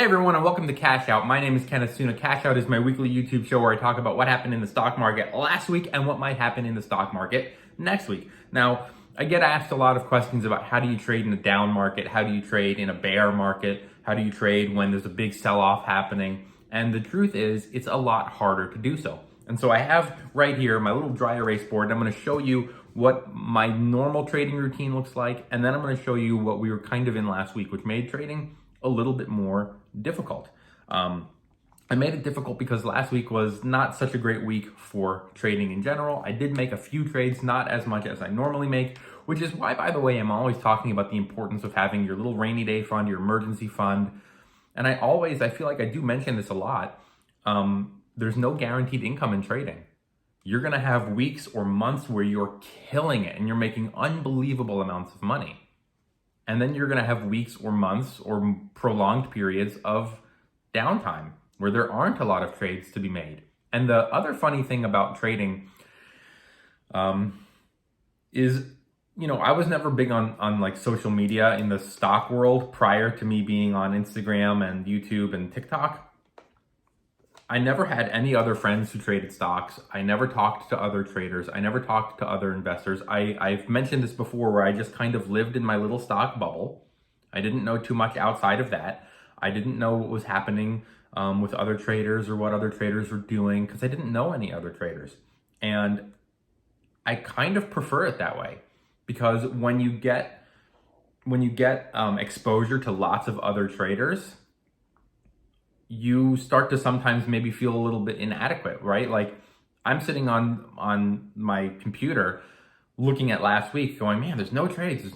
Hey everyone, and welcome to Cash Out. My name is Kenneth Suna. Cash Out is my weekly YouTube show where I talk about what happened in the stock market last week and what might happen in the stock market next week. Now, I get asked a lot of questions about how do you trade in a down market, how do you trade in a bear market, how do you trade when there's a big sell-off happening, and the truth is, it's a lot harder to do so. And so I have right here my little dry erase board, and I'm going to show you what my normal trading routine looks like, and then I'm going to show you what we were kind of in last week, which made trading a little bit more difficult. I made it difficult because last week was not such a great week for trading in general. I did make a few trades, not as much as I normally make, which is why, by the way, I'm always talking about the importance of having your little rainy day fund, your emergency fund. And I feel like I do mention this a lot. There's no guaranteed income in trading. You're going to have weeks or months where you're killing it and you're making unbelievable amounts of money. And then you're going to have weeks or months or prolonged periods of downtime where there aren't a lot of trades to be made. And the other funny thing about trading is, I was never big on like social media in the stock world prior to me being on Instagram and YouTube and TikTok. I never had any other friends who traded stocks. I never talked to other traders. I never talked to other investors. I've mentioned this before where I just kind of lived in my little stock bubble. I didn't know too much outside of that. I didn't know what was happening with other traders or what other traders were doing because I didn't know any other traders. And I kind of prefer it that way because when you get exposure to lots of other traders, you start to sometimes maybe feel a little bit inadequate, right? Like I'm sitting on my computer looking at last week going, man, there's no trades.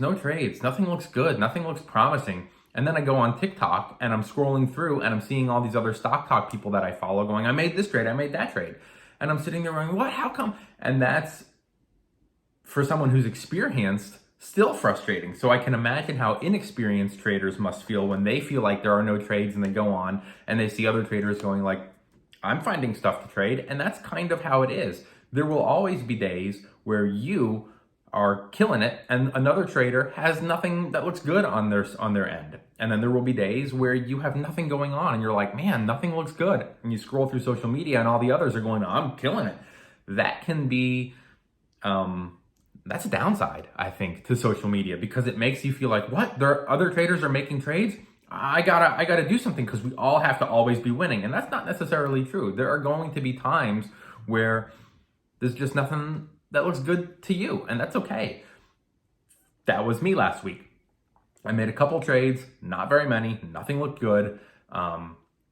Nothing looks good. Nothing looks promising. And then I go on TikTok and I'm scrolling through and I'm seeing all these other stock talk people that I follow going, I made this trade, I made that trade. And I'm sitting there going, what, how come? And that's, for someone who's experienced, still frustrating. So I can imagine how inexperienced traders must feel when they feel like there are no trades and they go on and they see other traders going like, I'm finding stuff to trade. And that's kind of how it is. There will always be days where you are killing it and another trader has nothing that looks good on their end. And then there will be days where you have nothing going on and you're like, man, nothing looks good. And you scroll through social media and all the others are going, I'm killing it. That can be, that's a downside, I think, to social media because it makes you feel like, what? Other traders are making trades? I gotta do something because we all have to always be winning. And that's not necessarily true. There are going to be times where there's just nothing that looks good to you, and that's okay. That was me last week. I made a couple trades, not very many, nothing looked good.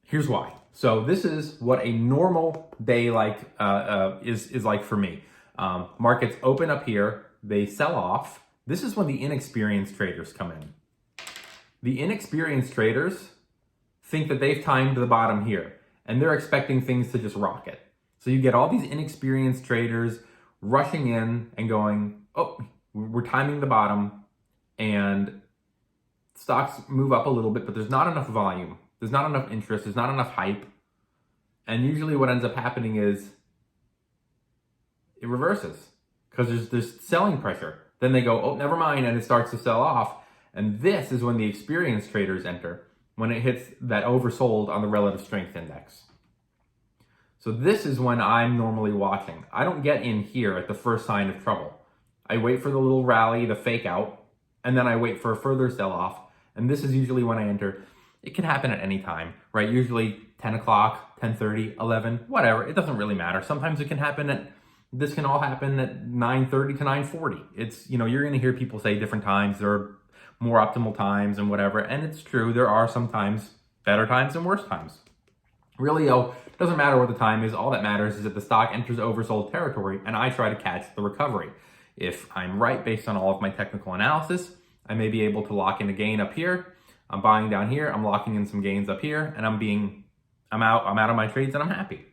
Here's why. So this is what a normal day is like for me. Markets open up here, they sell off. This is when the inexperienced traders come in. The inexperienced traders think that they've timed the bottom here and they're expecting things to just rocket. So you get all these inexperienced traders rushing in and going, oh, we're timing the bottom and stocks move up a little bit, but there's not enough volume. There's not enough interest. There's not enough hype. And usually what ends up happening is it reverses because there's selling pressure. Then they go, oh, never mind, and it starts to sell off. And this is when the experienced traders enter, when it hits that oversold on the relative strength index. So this is when I'm normally watching. I don't get in here at the first sign of trouble. I wait for the little rally, the fake out, and then I wait for a further sell-off. And this is usually when I enter. It can happen at any time, right? Usually 10 o'clock, 10:30, 11, whatever. It doesn't really matter. Sometimes it can happen this can all happen at 9:30 to 9:40. It's, you're going to hear people say different times. There are more optimal times and whatever. And it's true. There are sometimes better times and worse times. Really, it doesn't matter what the time is. All that matters is that the stock enters oversold territory and I try to catch the recovery. If I'm right based on all of my technical analysis, I may be able to lock in a gain up here. I'm buying down here. I'm locking in some gains up here and I'm out of my trades and I'm happy.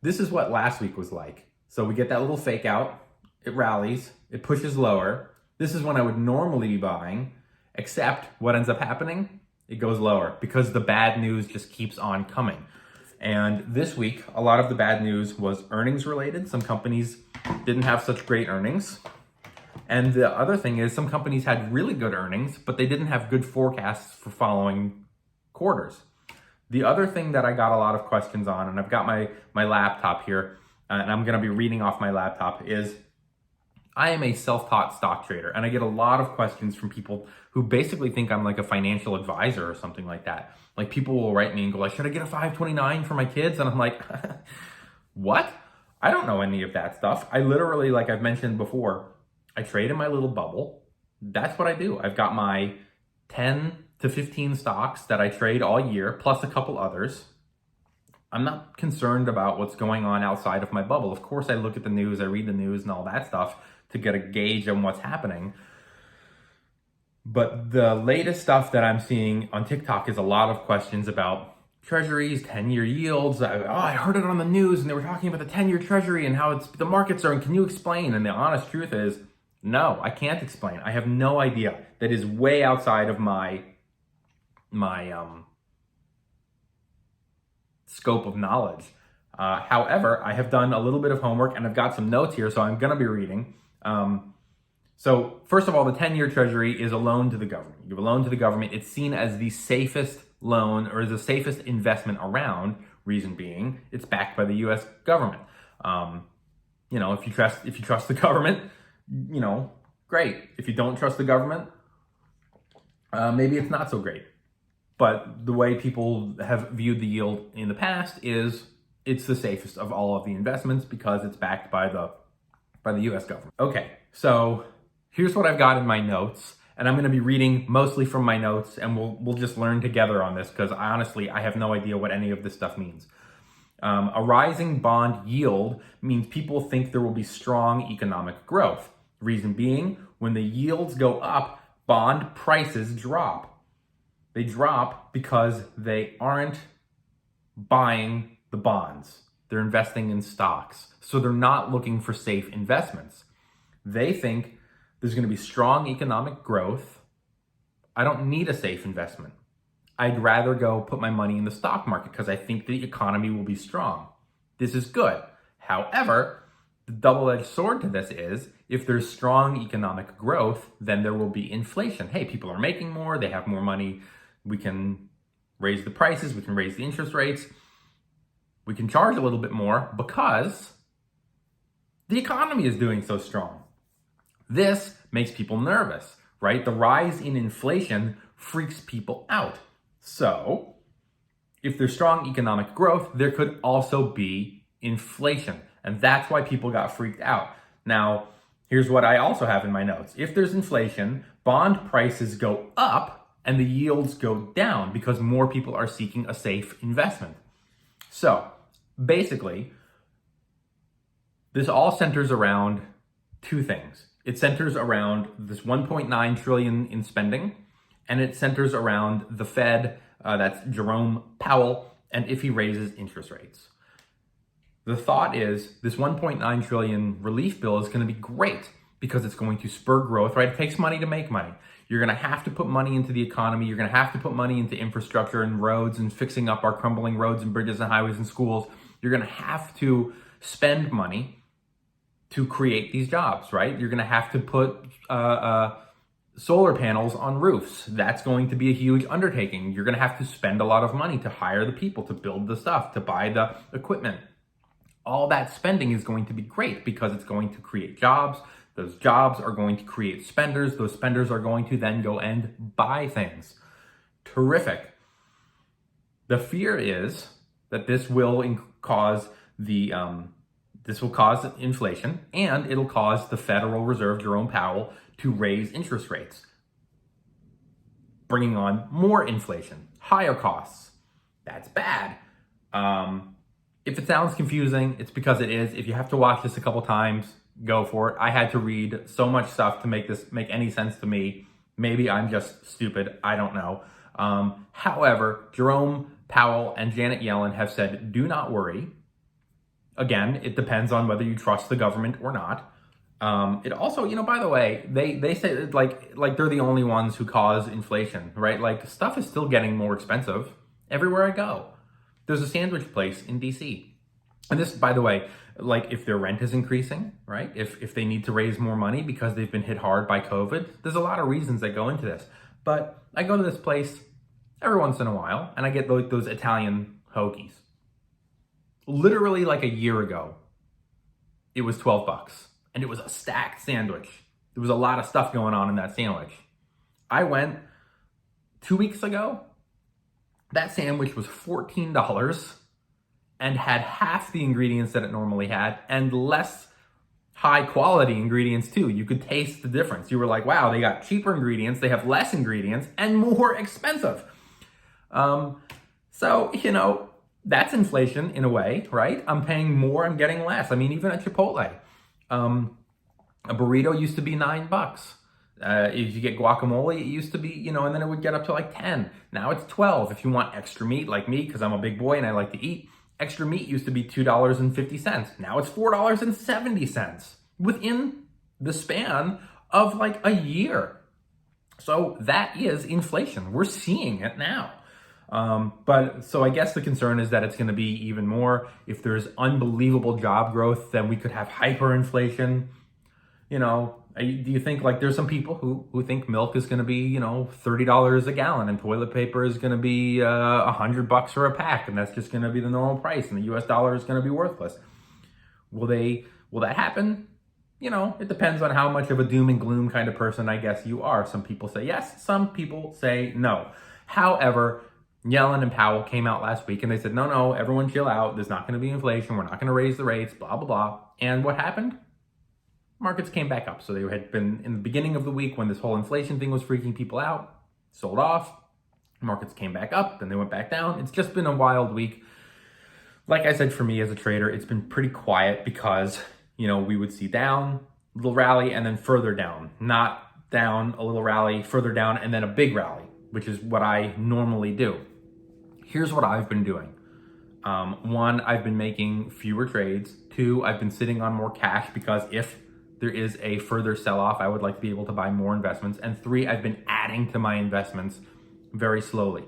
This is what last week was like. So we get that little fake out. It rallies. It pushes lower. This is when I would normally be buying, except what ends up happening? It goes lower because the bad news just keeps on coming. And this week, a lot of the bad news was earnings related. Some companies didn't have such great earnings. And the other thing is some companies had really good earnings, but they didn't have good forecasts for following quarters. The other thing that I got a lot of questions on, and I've got my laptop here, and I'm gonna be reading off my laptop, is I am a self-taught stock trader, and I get a lot of questions from people who basically think I'm like a financial advisor or something like that. Like, people will write me and go like, should I get a 529 for my kids? And I'm like, what? I don't know any of that stuff. I literally, like I've mentioned before, I trade in my little bubble. That's what I do. I've got my 10 to 15 stocks that I trade all year, plus a couple others. I'm not concerned about what's going on outside of my bubble. Of course, I look at the news, I read the news and all that stuff to get a gauge on what's happening. But the latest stuff that I'm seeing on TikTok is a lot of questions about treasuries, 10-year yields. I heard it on the news and they were talking about the 10-year treasury and how the markets are, and can you explain? And the honest truth is, no, I can't explain. I have no idea. That is way outside of my scope of knowledge. However, I have done a little bit of homework and I've got some notes here, so I'm going to be reading. So first of all, the 10-year treasury is a loan to the government. You give a loan to the government. It's seen as the safest loan or the safest investment around. Reason being, it's backed by the U.S. government. If you trust the government, great. If you don't trust the government, maybe it's not so great. But the way people have viewed the yield in the past is it's the safest of all of the investments because it's backed by the U.S. government. Okay, so here's what I've got in my notes, and I'm going to be reading mostly from my notes, and we'll just learn together on this because honestly, I have no idea what any of this stuff means. A rising bond yield means people think there will be strong economic growth. Reason being, when the yields go up, bond prices drop. They drop because they aren't buying the bonds. They're investing in stocks. So they're not looking for safe investments. They think there's going to be strong economic growth. I don't need a safe investment. I'd rather go put my money in the stock market because I think the economy will be strong. This is good. However, the double-edged sword to this is if there's strong economic growth, then there will be inflation. Hey, people are making more. They have more money. We can raise the prices. We can raise the interest rates. We can charge a little bit more because the economy is doing so strong. This makes people nervous, right? The rise in inflation freaks people out. So if there's strong economic growth, there could also be inflation. And that's why people got freaked out. Now, here's what I also have in my notes. If there's inflation, bond prices go up and the yields go down because more people are seeking a safe investment. So basically, this all centers around two things. It centers around this 1.9 trillion in spending, and it centers around the Fed, that's Jerome Powell, and if he raises interest rates. The thought is this 1.9 trillion relief bill is going to be great because it's going to spur growth, right? It takes money to make money. You're going to have to put money into the economy. You're going to have to put money into infrastructure and roads and fixing up our crumbling roads and bridges and highways and schools. You're going to have to spend money to create these jobs, right? You're going to have to put solar panels on roofs. That's going to be a huge undertaking. You're going to have to spend a lot of money to hire the people, to build the stuff, to buy the equipment. All that spending is going to be great because it's going to create jobs. Those jobs are going to create spenders. Those spenders are going to then go and buy things. Terrific. The fear is that this will cause inflation, and it'll cause the Federal Reserve, Jerome Powell, to raise interest rates, bringing on more inflation, higher costs. That's bad. If it sounds confusing, it's because it is. If you have to watch this a couple times, go for it. I had to read so much stuff to make this make any sense to me. Maybe I'm just stupid. I don't know. However, Jerome Powell and Janet Yellen have said, do not worry. Again, it depends on whether you trust the government or not. It also, by the way, they say like they're the only ones who cause inflation, right? Like, stuff is still getting more expensive everywhere I go. There's a sandwich place in DC. And this, by the way, like if their rent is increasing, right? If they need to raise more money because they've been hit hard by COVID, there's a lot of reasons that go into this. But I go to this place every once in a while, and I get like those Italian hoagies. Literally like a year ago, it was $12, and it was a stacked sandwich. There was a lot of stuff going on in that sandwich. I went 2 weeks ago, that sandwich was $14 and had half the ingredients that it normally had and less high quality ingredients too. You could taste the difference. You were like, wow, they got cheaper ingredients, they have less ingredients, and more expensive. So, that's inflation in a way, right? I'm paying more, I'm getting less. I mean, even at Chipotle, a burrito used to be $9. If you get guacamole, it used to be, and then it would get up to like 10. Now it's 12. If you want extra meat like me, because I'm a big boy and I like to eat, extra meat used to be $2.50. Now it's $4.70 within the span of like a year. So that is inflation. We're seeing it now. But so I guess the concern is that it's going to be even more. If there's unbelievable job growth, then we could have hyperinflation. Do you think like there's some people who think milk is going to be, $30 a gallon and toilet paper is going to be $100 for a pack, and that's just going to be the normal price, and the US dollar is going to be worthless? Will that happen? It depends on how much of a doom and gloom kind of person I guess you are. Some people say yes, some people say no. However, Yellen and Powell came out last week and they said, no, everyone chill out. There's not going to be inflation. We're not going to raise the rates, blah, blah, blah. And what happened? Markets came back up. So they had been in the beginning of the week when this whole inflation thing was freaking people out, sold off. Markets came back up, then they went back down. It's just been a wild week. Like I said, for me as a trader, it's been pretty quiet because, we would see down, a little rally, and then further down. Not down, a little rally, further down, and then a big rally, which is what I normally do. Here's what I've been doing. One, I've been making fewer trades. Two, I've been sitting on more cash because if there is a further sell-off, I would like to be able to buy more investments. And three, I've been adding to my investments very slowly.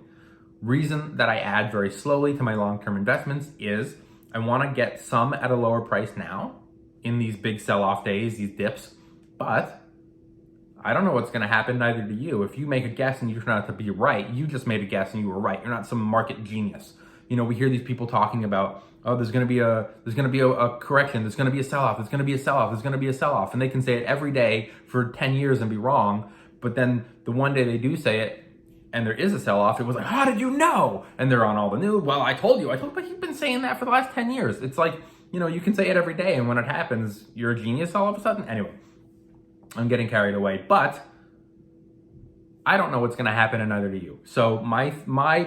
Reason that I add very slowly to my long-term investments is I want to get some at a lower price now in these big sell-off days, these dips, but I don't know what's going to happen, neither do you. If you make a guess and you turn out to be right, you just made a guess and you were right. You're not some market genius. We hear these people talking about, oh, there's going to be a correction, there's going to be a sell-off, there's going to be a sell-off, there's going to be a sell-off, and they can say it every day for 10 years and be wrong, but then the one day they do say it and there is a sell-off, it was like, how did you know? And they're on all the news. Well, I told you, but you've been saying that for the last 10 years. It's like, you can say it every day, and when it happens, you're a genius all of a sudden. Anyway, I'm getting carried away, but I don't know what's going to happen, and neither do you. So my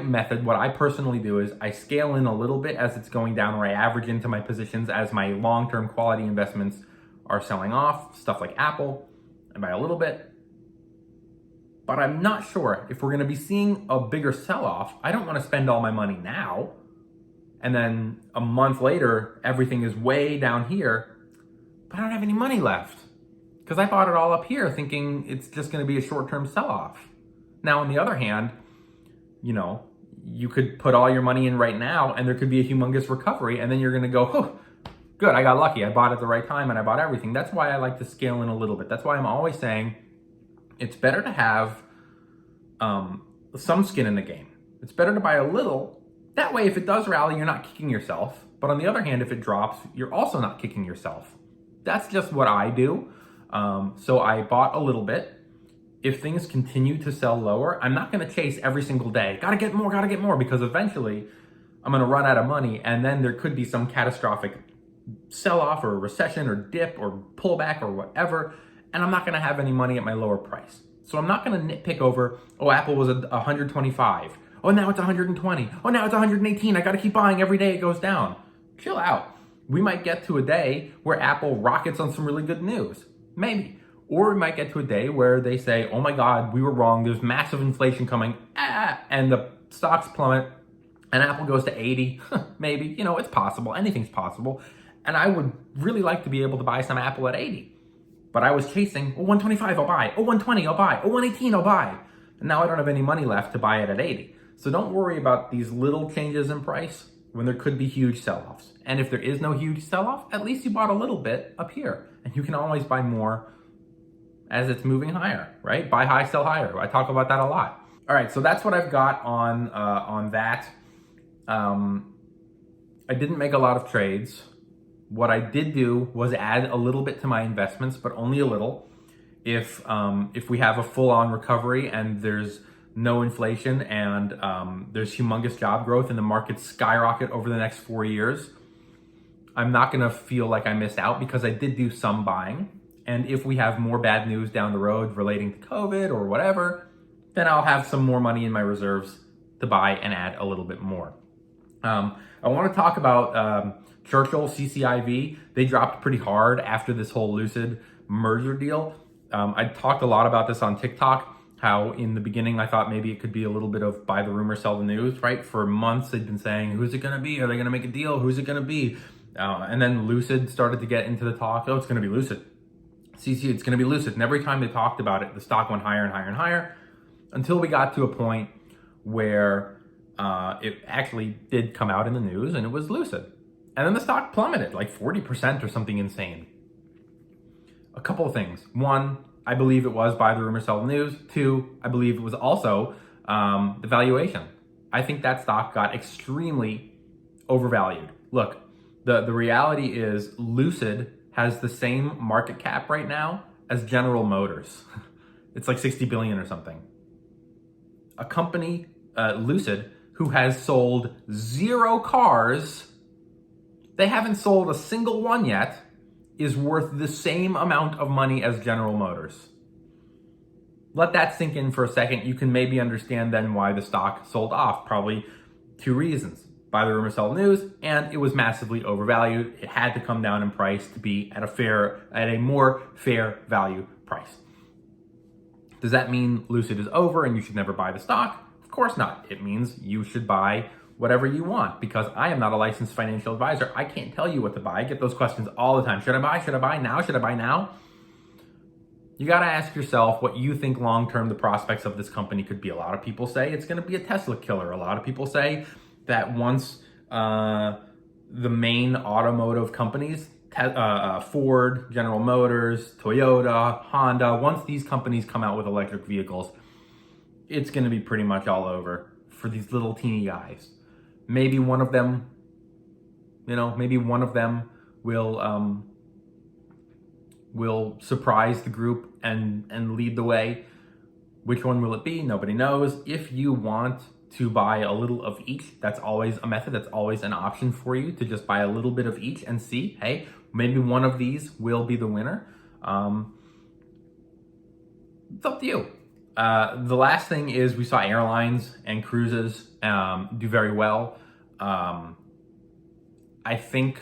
method, what I personally do is I scale in a little bit as it's going down, or I average into my positions as my long-term quality investments are selling off, stuff like Apple, and by a little bit. But I'm not sure if we're going to be seeing a bigger sell-off. I don't want to spend all my money now, and then a month later, everything is way down here, but I don't have any money left. Because I bought it all up here thinking it's just going to be a short-term sell-off. Now, on the other hand, you could put all your money in right now and there could be a humongous recovery, and then you're going to go, oh, good, I got lucky. I bought at the right time and I bought everything. That's why I like to scale in a little bit. That's why I'm always saying it's better to have some skin in the game. It's better to buy a little. That way, if it does rally, you're not kicking yourself. But on the other hand, if it drops, you're also not kicking yourself. That's just what I do. So I bought a little bit. If things continue to sell lower, I'm not going to chase every single day. Gotta get more, because eventually I'm going to run out of money, and then there could be some catastrophic sell-off or recession or dip or pullback or whatever, and I'm not going to have any money at my lower price. So I'm not going to nitpick over, oh, Apple was 125. Oh, now it's 120. Oh, now it's 118. I got to keep buying every day it goes down. Chill out. We might get to a day where Apple rockets on some really good news. Maybe. Or we might get to a day where they say, oh my God, we were wrong. There's massive inflation coming. And the stocks plummet and Apple goes to 80. Maybe. It's possible. Anything's possible. And I would really like to be able to buy some Apple at 80. But I was chasing, 125, I'll buy. 120, I'll buy. 118, I'll buy. And now I don't have any money left to buy it at 80. So don't worry about these little changes in price when there could be huge sell-offs. And if there is no huge sell-off, at least you bought a little bit up here. And you can always buy more as it's moving higher, right? Buy high, sell higher. I talk about that a lot. All right, so that's what I've got on that. I didn't make a lot of trades. What I did do was add a little bit to my investments, but only a little. If we have a full-on recovery and there's no inflation and there's humongous job growth and the markets skyrocket over the next 4 years, I'm not going to feel like I missed out because I did do some buying. And if we have more bad news down the road relating to COVID or whatever, then I'll have some more money in my reserves to buy and add a little bit more. I want to talk about Churchill, CCIV. They dropped pretty hard after this whole Lucid merger deal. I talked a lot about this on TikTok, how in the beginning I thought maybe it could be a little bit of buy the rumor, sell the news, right? For months they've been saying, who's it going to be? Are they going to make a deal? Who's it going to be? And then Lucid started to get into the talk. Oh, it's going to be Lucid. it's going to be Lucid. And every time they talked about it, the stock went higher and higher and higher until we got to a point where it actually did come out in the news and it was Lucid. And then the stock plummeted like 40% or something insane. A couple of things. One, I believe it was buy the rumor, sell the news. Two, I believe it was also the valuation. I think that stock got extremely overvalued. Look, the reality is Lucid has the same market cap right now as General Motors. It's like 60 billion or something. A company, Lucid, who has sold 0 cars, they haven't sold a single one yet, is worth the same amount of money as General Motors. Let that sink in for a second. You can maybe understand then why the stock sold off. Probably 2 reasons. Buy the rumor, sell the news, and it was massively overvalued. It had to come down in price to be at a more fair value price. Does that mean Lucid is over and you should never buy the stock? Of course not. It means you should buy whatever you want, because I am not a licensed financial advisor. I can't tell you what to buy. I get those questions all the time. Should I buy? Should I buy now? Should I buy now? You got to ask yourself what you think long-term the prospects of this company could be. A lot of people say it's going to be a Tesla killer. A lot of people say that once the main automotive companies, Ford, General Motors, Toyota, Honda, once these companies come out with electric vehicles, it's going to be pretty much all over for these little teeny guys. Maybe one of them, will surprise the group and lead the way. Which one will it be? Nobody knows. If you want to buy a little of each, that's always a method. That's always an option for you to just buy a little bit of each and see, hey, maybe one of these will be the winner. It's up to you. The last thing is we saw airlines and cruises do very well. I think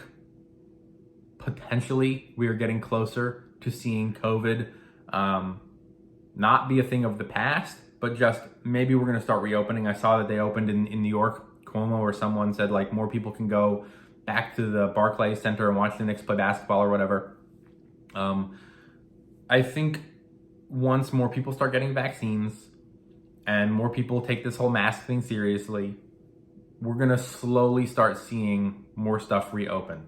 potentially we are getting closer to seeing COVID not be a thing of the past, but just maybe we're going to start reopening. I saw that they opened in New York, Cuomo, or someone said like more people can go back to the Barclays Center and watch the Knicks play basketball or whatever. I think once more people start getting vaccines and more people take this whole mask thing seriously, we're going to slowly start seeing more stuff reopen.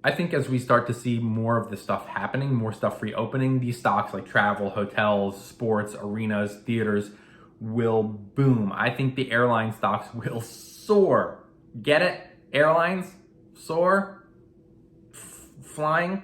I think as we start to see more of this stuff happening, more stuff reopening, these stocks like travel, hotels, sports, arenas, theaters will boom. I think the airline stocks will soar. Get it? Airlines? Soar? Flying?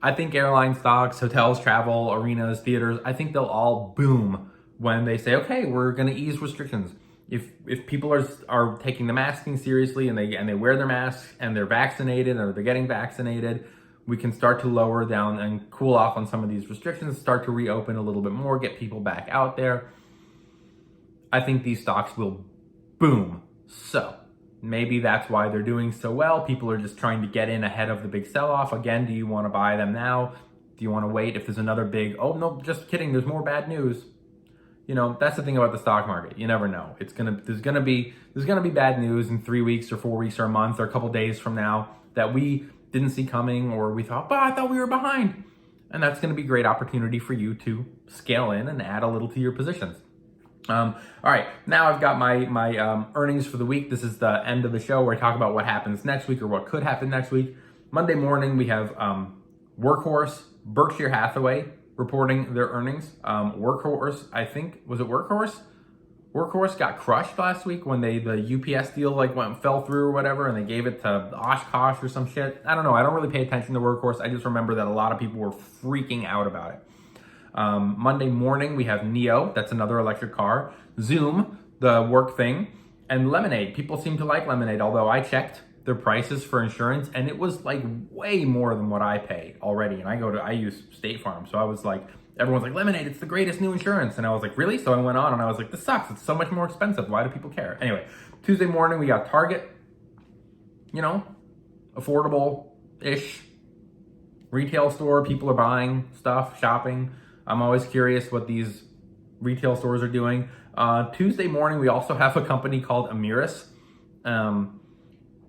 I think airline stocks, hotels, travel, arenas, theaters, I think they'll all boom when they say, okay, we're going to ease restrictions. If people are taking the masking seriously and they wear their masks and they're vaccinated or they're getting vaccinated, we can start to lower down and cool off on some of these restrictions, start to reopen a little bit more, get people back out there. I think these stocks will boom. So maybe that's why they're doing so well. People are just trying to get in ahead of the big sell-off. Again, do you want to buy them now? Do you want to wait if there's another big, oh no, just kidding, there's more bad news? That's the thing about the stock market. You never know. There's gonna be bad news in 3 weeks or 4 weeks or a month or a couple days from now that we didn't see coming, or we thought, but I thought we were behind. And that's gonna be a great opportunity for you to scale in and add a little to your positions. All right, now I've got my earnings for the week. This is the end of the show where I talk about what happens next week or what could happen next week. Monday morning, we have Workhorse, Berkshire Hathaway, reporting their earnings. Workhorse, I think, was it Workhorse? Workhorse got crushed last week when the UPS deal like fell through or whatever, and they gave it to Oshkosh or some shit. I don't know. I don't really pay attention to Workhorse. I just remember that a lot of people were freaking out about it. Monday morning, we have Neo. That's another electric car. Zoom, the work thing. And Lemonade. People seem to like Lemonade, although I checked their prices for insurance, and it was like way more than what I pay already. And I use State Farm, so I was like, everyone's like, Lemonade, it's the greatest new insurance. And I was like, really? So I went on and I was like, this sucks. It's so much more expensive. Why do people care? Anyway, Tuesday morning, we got Target, affordable-ish retail store. People are buying stuff, shopping. I'm always curious what these retail stores are doing. Tuesday morning, we also have a company called Amiris,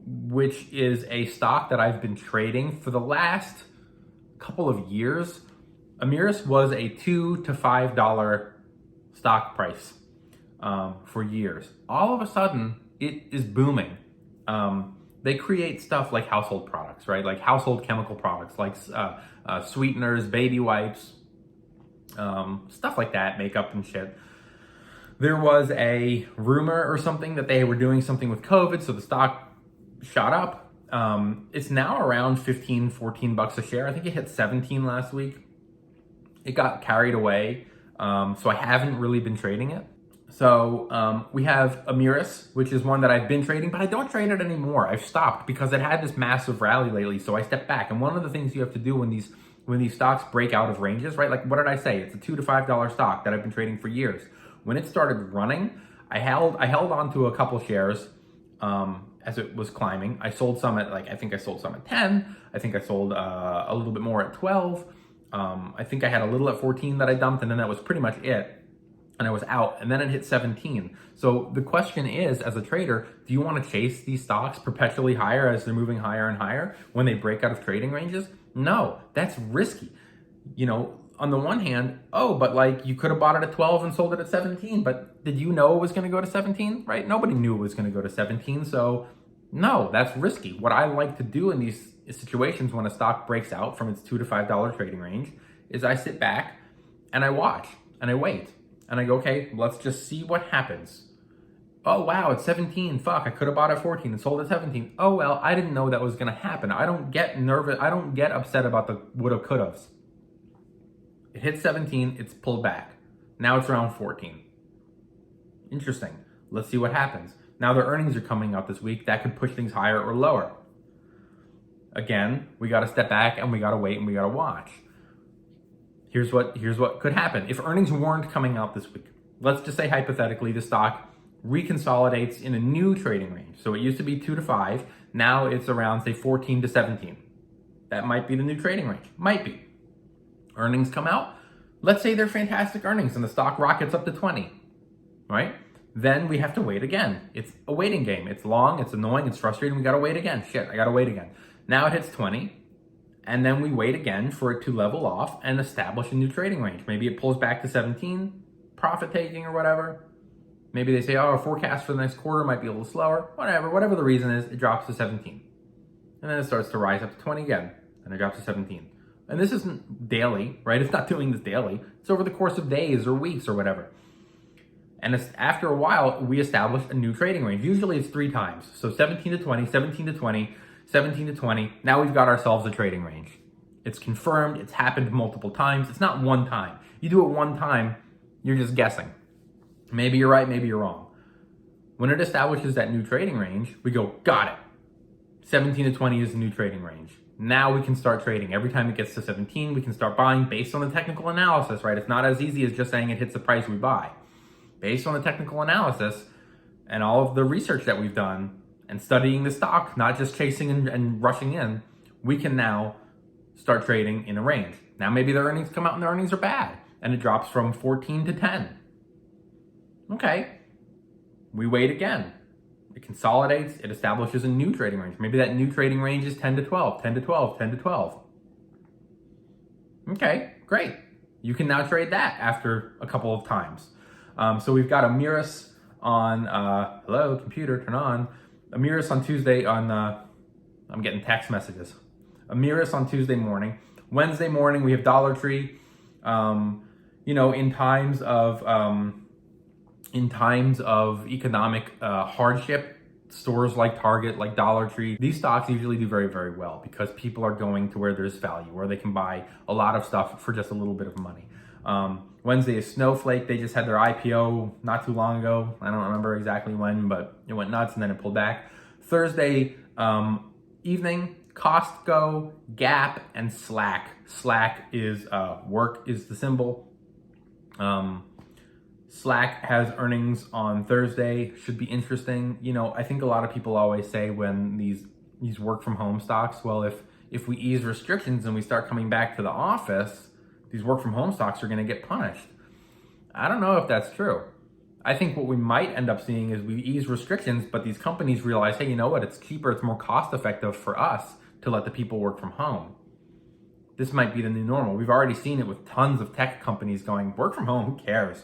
which is a stock that I've been trading for the last couple of years. Amiris was a $2 to $5 stock price for years. All of a sudden, it is booming. They create stuff like household products, right? Like household chemical products, like sweeteners, baby wipes, stuff like that, makeup and shit. There was a rumor or something that they were doing something with COVID, so the stock shot up. It's now around 15, 14 bucks a share. I think it hit 17 last week. It got carried away, so I haven't really been trading it. So we have Amiris, which is one that I've been trading, but I don't trade it anymore. I've stopped because it had this massive rally lately, so I stepped back. And one of the things you have to do when these stocks break out of ranges, right? Like, what did I say? It's a $2 to $5 stock that I've been trading for years. When it started running, I held on to a couple shares as it was climbing. I sold some at I think I sold some at 10. I think I sold a little bit more at 12. I think I had a little at 14 that I dumped, and then that was pretty much it. And I was out, and then it hit 17. So the question is, as a trader, do you want to chase these stocks perpetually higher as they're moving higher and higher when they break out of trading ranges? No, that's risky. On the one hand, but you could have bought it at 12 and sold it at 17, but did you know it was going to go to 17, right? Nobody knew it was going to go to 17, so no, that's risky. What I like to do in these situations when a stock breaks out from its $2 to $5 trading range is I sit back and I watch and I wait and I go, okay, let's just see what happens. Oh, wow, it's 17. Fuck, I could have bought at 14 and sold at 17. Oh, well, I didn't know that was going to happen. I don't get nervous. I don't get upset about the woulda, couldas. It hit 17, it's pulled back. Now it's around 14. Interesting. Let's see what happens. Now their earnings are coming out this week. That could push things higher or lower. Again, we got to step back and we got to wait and we got to watch. Here's what could happen. If earnings weren't coming out this week, let's just say hypothetically the stock reconsolidates in a new trading range. So it used to be 2 to 5. Now it's around, say, 14 to 17. That might be the new trading range. Might be. Earnings come out. Let's say they're fantastic earnings and the stock rockets up to 20, right? Then we have to wait again. It's a waiting game. It's long, it's annoying, it's frustrating. We got to wait again. Shit, I got to wait again. Now it hits 20, and then we wait again for it to level off and establish a new trading range. Maybe it pulls back to 17, profit taking or whatever. Maybe they say, our forecast for the next quarter might be a little slower. Whatever the reason is, it drops to 17. And then it starts to rise up to 20 again, and it drops to 17. And this isn't daily, right? It's not doing this daily. It's over the course of days or weeks or whatever. And after a while, we establish a new trading range. Usually it's 3 times. So 17 to 20, 17 to 20, 17 to 20. Now we've got ourselves a trading range. It's confirmed. It's happened multiple times. It's not one time. You do it one time, you're just guessing. Maybe you're right, maybe you're wrong. When it establishes that new trading range, we go, got it. 17 to 20 is the new trading range. Now we can start trading. Every time it gets to 17, we can start buying based on the technical analysis, right? It's not as easy as just saying it hits the price we buy. Based on the technical analysis and all of the research that we've done and studying the stock, not just chasing and rushing in, we can now start trading in a range. Now maybe the earnings come out and the earnings are bad and it drops from 14 to 10. Okay, we wait again. It consolidates, it establishes a new trading range. Maybe that new trading range is 10 to 12, 10 to 12, 10 to 12. Okay, great. You can now trade that after a couple of times. So we've got Amiris on, hello, computer, turn on. Amiris on Tuesday on, I'm getting text messages. Amiris on Tuesday morning. Wednesday morning, we have Dollar Tree. In times of, in times of economic hardship, stores like Target, like Dollar Tree, these stocks usually do very, very well because people are going to where there's value, where they can buy a lot of stuff for just a little bit of money. Wednesday is Snowflake. They just had their IPO not too long ago. I don't remember exactly when, but it went nuts and then it pulled back. Thursday evening, Costco, Gap, and Slack. Slack is work is the symbol. Slack has earnings on Thursday. Should be interesting. You know, I think a lot of people always say when these work from home stocks, well, if we ease restrictions and we start coming back to the office, these work from home stocks are going to get punished. I don't know if that's true. I think what we might end up seeing is we ease restrictions, but these companies realize, hey, you know what? It's cheaper, it's more cost effective for us to let the people work from home. This might be the new normal. We've already seen it with tons of tech companies going, work from home, who cares?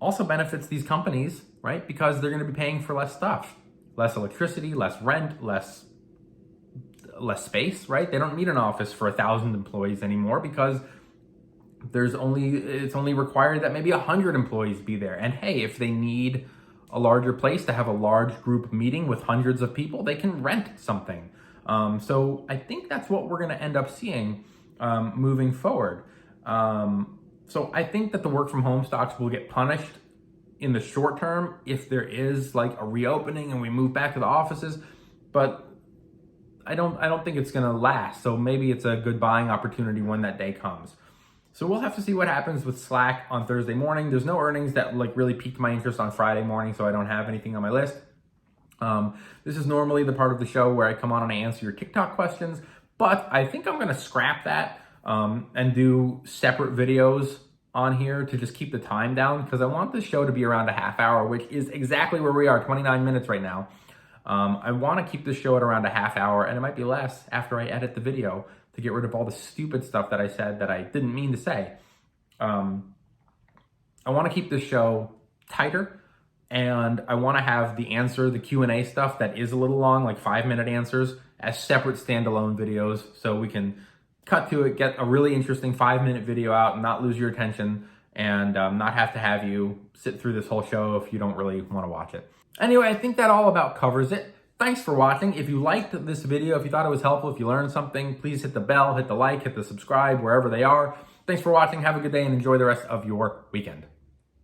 Also benefits these companies, right? Because they're going to be paying for less stuff, less electricity, less rent, less space, right? They don't need an office for 1,000 employees anymore because it's only required that maybe 100 employees be there. And hey, if they need a larger place to have a large group meeting with hundreds of people, they can rent something. So I think that's what we're going to end up seeing moving forward. So I think that the work from home stocks will get punished in the short term if there is like a reopening and we move back to the offices, but I don't think it's going to last. So maybe it's a good buying opportunity when that day comes. So we'll have to see what happens with Slack on Thursday morning. There's no earnings that like really piqued my interest on Friday morning, so I don't have anything on my list. This is normally the part of the show where I come on and I answer your TikTok questions, but I think I'm going to scrap that and do separate videos on here to just keep the time down because I want this show to be around a half hour, which is exactly where we are, 29 minutes right now. I want to keep this show at around a half hour, and it might be less after I edit the video to get rid of all the stupid stuff that I said that I didn't mean to say. I want to keep this show tighter, and I want to have the Q&A stuff that is a little long, like 5-minute answers, as separate standalone videos so we can cut to it, get a really interesting 5-minute video out and not lose your attention and not have you sit through this whole show if you don't really want to watch it. Anyway, I think that all about covers it. Thanks for watching. If you liked this video, if you thought it was helpful, if you learned something, please hit the bell, hit the like, hit the subscribe, wherever they are. Thanks for watching. Have a good day and enjoy the rest of your weekend.